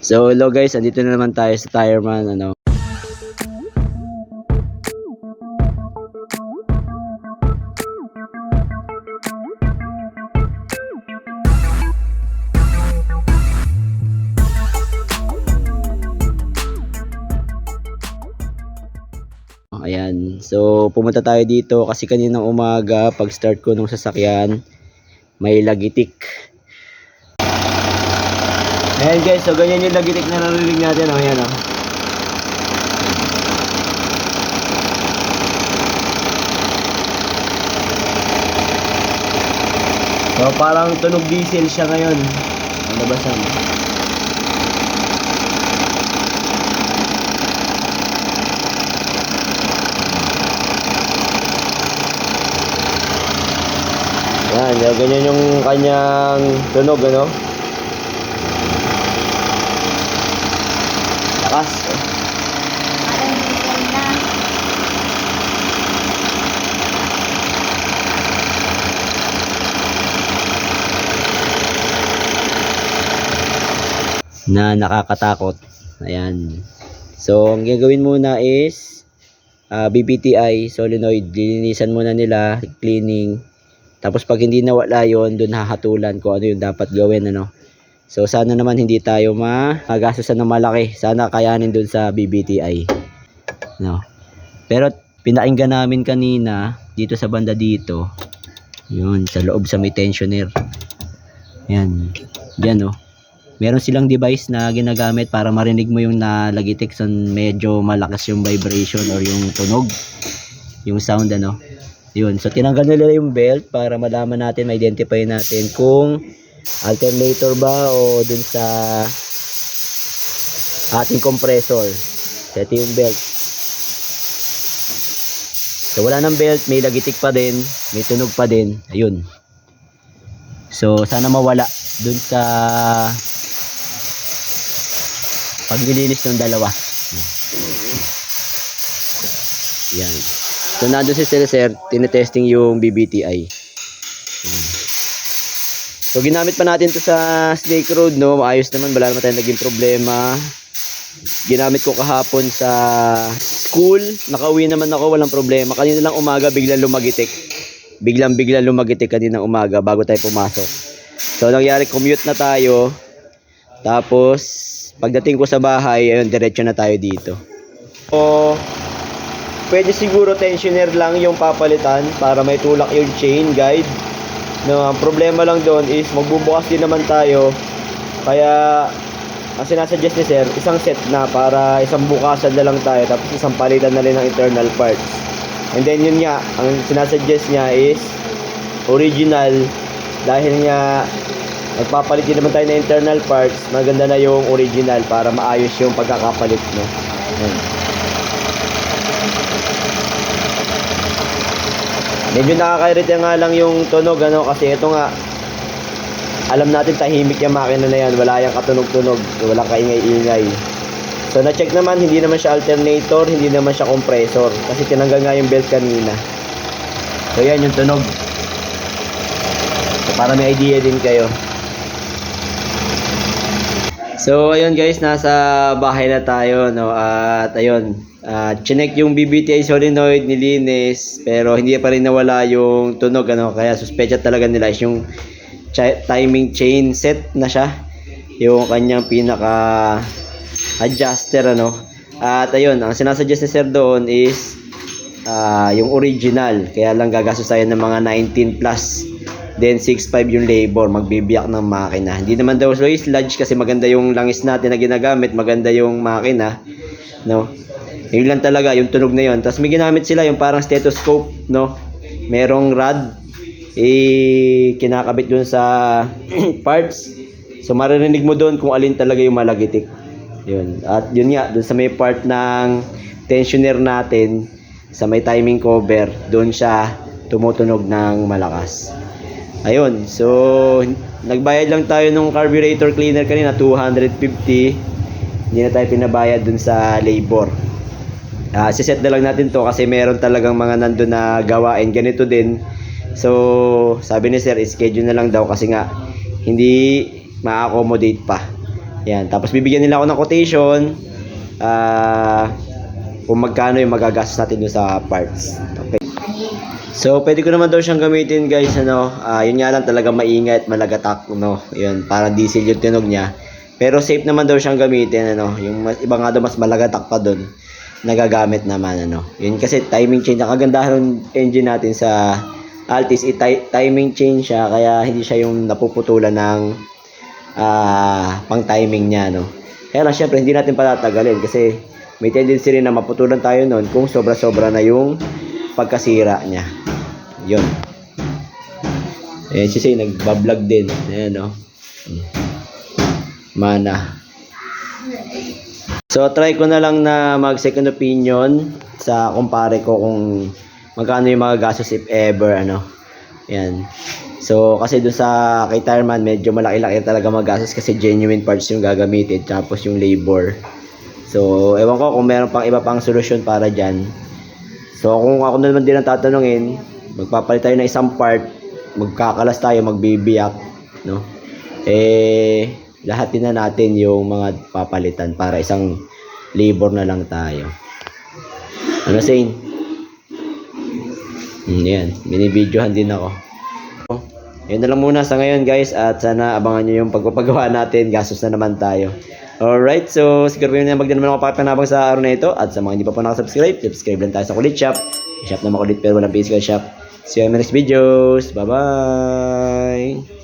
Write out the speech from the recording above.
So hello guys, andito na naman tayo sa Tireman, ano. Ayan. So pumunta tayo dito kasi kaninang umaga pag start ko ng sasakyan, may lagitik. Ayan guys, so ganyan yung lagitik na narinig natin, oh. Ayan, oh. So parang tunog diesel siya ngayon. Ang labasan. Ayan, so ganyan yung kanyang tunog, ano. Lakas. Na nakakatakot. Ayan. So, ang gagawin muna is BPTI, solenoid. Lilinisan muna nila, cleaning. Tapos pag hindi nawala yon, dun hahatulan ko ano yung dapat gawin, ano. So, sana naman hindi tayo magastusan ng malaki. Sana kayanin dun sa BPTI. No. Pero pinakinggan namin kanina dito sa banda dito. Yun, sa loob sa may tensioner. Yan. Yan, oh. Meron silang device na ginagamit para marinig mo yung nalagitik sa medyo malakas yung vibration or yung tunog, yung sound, ano. Yun, so tinanggal nila yung belt para malaman natin, ma-identify natin kung alternator ba o dun sa ating compressor. So ito yung belt. So wala ng belt, may lagitik pa din, may tunog pa din. Ayun. So sana mawala dun sa paglilinis ng dalawa. Yan. So nandun si Sir, tinetesting yung BBTI. Yan. So ginamit pa natin to sa Snake Road, no. Maayos naman, wala naman tayong naging problema. Ginamit ko kahapon sa school. Nakauwi naman ako, walang problema. Kanina lang umaga biglang lumagitik. Biglang lumagitik kaninang umaga bago tayo pumasok. So nangyari, commute na tayo. Tapos pagdating ko sa bahay, ayun, diretso na tayo dito. So, pwede siguro tensioner lang yung papalitan para may tulak yung chain guide. No, ang problema lang doon is magbubukas din naman tayo. Kaya, ang sinasuggest ni Sir, isang set na para isang bukasan na lang tayo. Tapos isang palitan na rin ng internal parts. And then yun nga, ang sinasuggest niya is original. Dahil nga nagpapalit din naman tayo ng internal parts, maganda na yung original para maayos yung pagkakapalit, no? Ayan. Medyo nakakairita nga lang yung tunog, ano, kasi ito nga, alam natin tahimik yung makina na yan, wala yung katunog-tunog, walang kaingay-ingay. So na-check naman, hindi naman siya alternator, hindi naman siya compressor, kasi tinanggal nga yung belt kanina. So yan yung tunog. So, para may idea din kayo. So ayun guys, nasa bahay na tayo, no. At ayun, chinek yung BBTI solenoid, nilinis, pero hindi pa rin nawala yung tunog, ano. Kaya suspecha talaga nila is yung timing chain set na siya, yung kanyang pinaka adjuster, ano. At ayun, ang sinasuggest ni Sir doon is yung original, kaya lang gagastos tayo ng mga 19 plus. Then 6.5 yung labor, magbibiyak ng makina. Hindi naman daw sludge kasi maganda yung langis natin na ginagamit, maganda yung makina, no. Yun lang talaga yung tunog na yun. Tapos may ginamit sila yung parang stethoscope, no. Merong rod kinakabit dun sa parts. So maririnig mo doon kung alin talaga yung malagitik. Yun. At yun nga, dun sa may part ng tensioner natin, sa may timing cover, doon siya tumutunog ng malakas. Ayun, so nagbayad lang tayo nung carburetor cleaner kanina, 250. Hindi na tayo pinabayad dun sa labor. Siset na lang natin to kasi meron talagang mga nandun na gawain ganito din. So sabi ni Sir, schedule na lang daw kasi nga hindi ma-accommodate pa. Yan, tapos bibigyan nila ako ng quotation kung magkano yung magagastos natin doon sa parts. Okay. So, pwede ko naman daw siyang gamitin, guys, yun nga lang talaga maingay at malagatak, no. Yun, para diesel yung tunog niya. Pero safe naman daw siyang gamitin, yung iba nga daw mas malagatak pa doon, nagagamit naman, Yun kasi timing change, ang kagandahan ng engine natin sa Altis, timing change siya, kaya hindi siya yung napuputulan ng pang timing niya, Kaya lang, syempre, hindi natin patatagalin kasi may tendency rin na maputulan tayo noon kung sobra-sobra na yung pagkasira niya. Yun. Ayan, siya nagbablog din. Ayan, Mana. So, try ko na lang na mag second opinion sa kumpare ko kung magkano yung mga gastos if ever, Ayan. So, kasi doon sa kay Tireman, medyo malaki-laki talaga magastos kasi genuine parts yung gagamitin, tapos yung labor. So, ewan ko kung meron pang iba pang solusyon para dyan. So, kung ako naman din ang tatanungin, magpapalit tayo ng isang part, magkakalas tayo, magbibiyak, lahatin na natin yung mga papalitan para isang labor na lang tayo. Ano, Shane? Yan, binibidyohan din ako. Yun na lang muna sa ngayon, guys, at sana abangan nyo yung pagpapagawa natin. Gastos na naman tayo. Alright, so siguro yun na magdala naman ako papanabang sa araw na ito. At sa mga hindi pa po nakasubscribe, subscribe lang tayo sa Kulit Shop. Shop na makulit pero walang physical shop. See you in the next videos. Bye-bye!